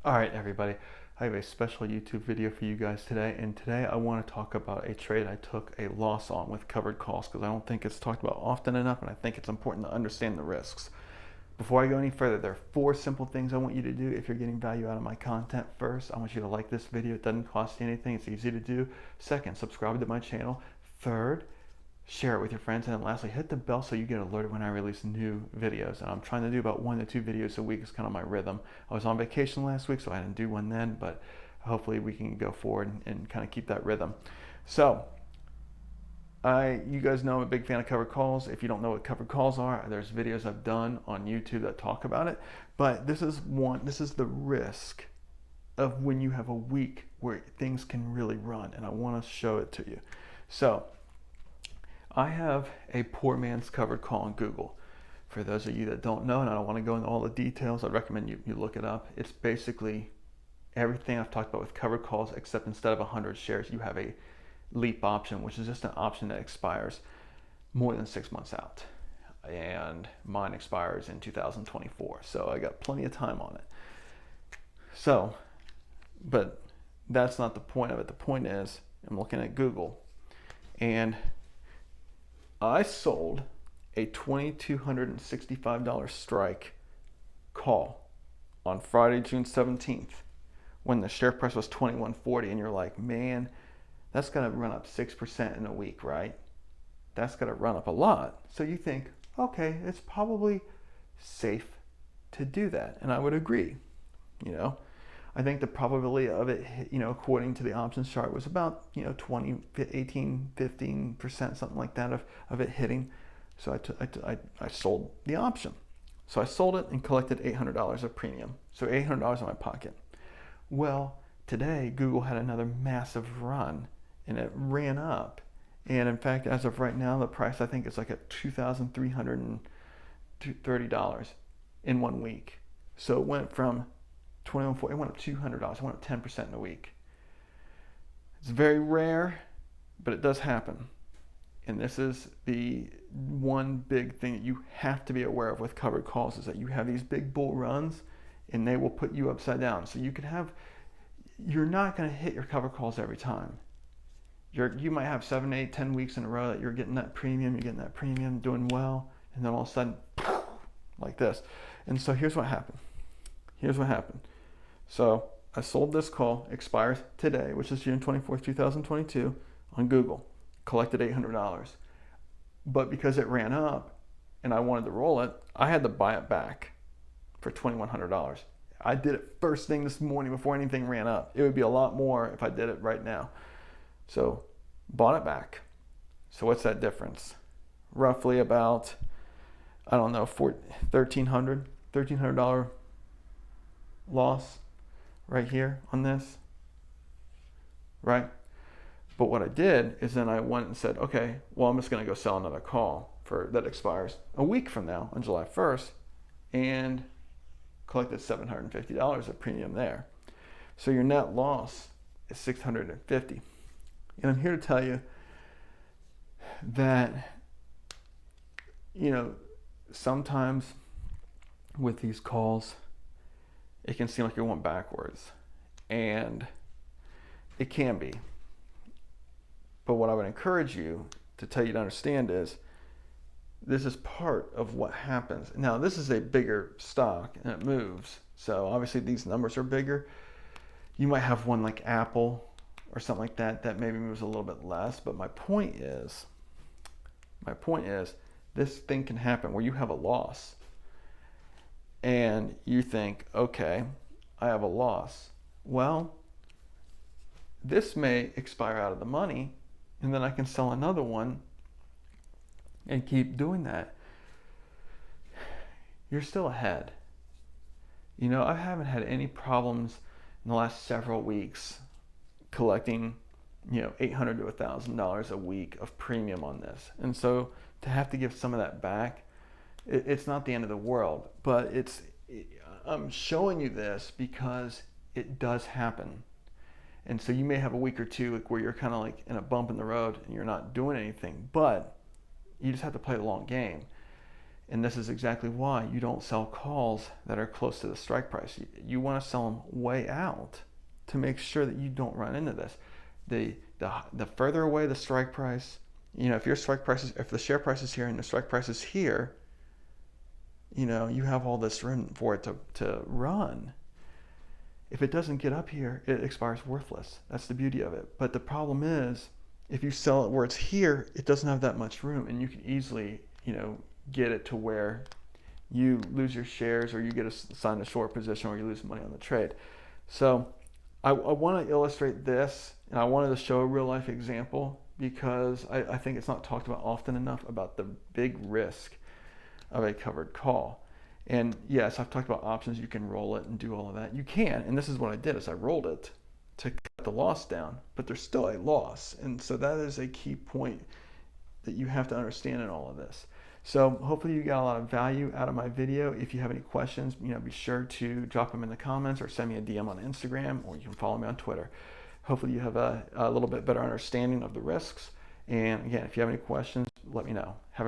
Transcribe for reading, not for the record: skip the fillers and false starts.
All right, everybody. I have a special YouTube video for you guys today, and today I want to talk about a trade I took a loss on with covered calls because I don't think it's talked about often enough, and I think it's important to understand the risks. Before I go any further, there are 4 simple things I want you to do if you're getting value out of my content. First, I want you to like this video. It doesn't cost you anything. It's easy to do. Second, subscribe to my channel. Third, share it with your friends. And then lastly, hit the bell so you get alerted when I release new videos. And I'm trying to do about 1 to 2 videos a week. Is kind of my rhythm. I was on vacation last week, so I didn't do one then, but hopefully we can go forward and kind of keep that rhythm. So you guys know I'm a big fan of covered calls. If you don't know what covered calls are, there's videos I've done on YouTube that talk about it. But this is the risk of when you have a week where things can really run, and I want to show it to you. So I have a poor man's covered call on Google. For those of you that don't know, and I don't want to go into all the details, I'd recommend you look it up. It's basically everything I've talked about with covered calls, except instead of 100 shares, you have a leap option, which is just an option that expires more than 6 months out. And mine expires in 2024, so I got plenty of time on it. So, but that's not the point of it. The point is, I'm looking at Google, and I sold a $2,265 strike call on Friday, June 17th, when the share price was $21.40, and you're like, man, that's got to run up 6% in a week, right? That's got to run up a lot. So you think, okay, it's probably safe to do that, and I would agree. I think the probability of it, according to the options chart, was about 20, 18, 15%, something like that of it hitting. So I sold the option. So I sold it and collected $800 of premium. So $800 in my pocket. Well, today Google had another massive run, and it ran up. And in fact, as of right now, the price I think is like at $2,330 in 1 week. So it went from 21.4, it went up $200. It went up 10% in a week. It's very rare, but it does happen. And this is the one big thing that you have to be aware of with covered calls, is that you have these big bull runs, and they will put you upside down. So you're not going to hit your covered calls every time. You might have 7, 8, 10 weeks in a row that you're getting that premium, doing well, and then all of a sudden, like this. And so here's what happened. So I sold this call, expires today, which is June 24th, 2022, on Google. Collected $800. But because it ran up and I wanted to roll it, I had to buy it back for $2,100. I did it first thing this morning before anything ran up. It would be a lot more if I did it right now. So bought it back. So what's that difference? Roughly about, I don't know, $1,300 loss right here on this, right? But what I did is then I went and said, okay, well, I'm just going to go sell another call that expires a week from now on July 1st, and collected $750 of premium there. So your net loss is $650. And I'm here to tell you that, sometimes with these calls, it can seem like you're going backwards, and it can be. But what I would encourage you to tell you to understand is this is part of what happens. Now, this is a bigger stock, and it moves. So obviously these numbers are bigger. You might have one like Apple or something like that maybe moves a little bit less. But my point is, this thing can happen where you have a loss. And you think, okay, I have a loss. Well, this may expire out of the money, and then I can sell another one and keep doing that. You're still ahead. I haven't had any problems in the last several weeks collecting, $800 to $1,000 a week of premium on this. And so to have to give some of that back, it's not the end of the world, but I'm showing you this because it does happen. And so you may have a week or two where you're kind of like in a bump in the road and you're not doing anything, but you just have to play the long game. And this is exactly why you don't sell calls that are close to the strike price. You want to sell them way out to make sure that you don't run into this. The further away the strike price, if your strike price if the share price is here and the strike price is here, you have all this room for it to run. If it doesn't get up here, it expires worthless. That's the beauty of it. But the problem is, if you sell it where it's here, it doesn't have that much room, and you can easily, get it to where you lose your shares, or you get assigned a short position, or you lose money on the trade. So I want to illustrate this, and I wanted to show a real life example because I think it's not talked about often enough about the big risk of a covered call. And yes, I've talked about options. You can roll it and do all of that. You can, and this is what I did, is I rolled it to cut the loss down, but there's still a loss. And so that is a key point that you have to understand in all of this. So hopefully you got a lot of value out of my video. If you have any questions, be sure to drop them in the comments or send me a DM on Instagram, or you can follow me on Twitter. Hopefully you have a little bit better understanding of the risks. And again, if you have any questions, let me know. Have a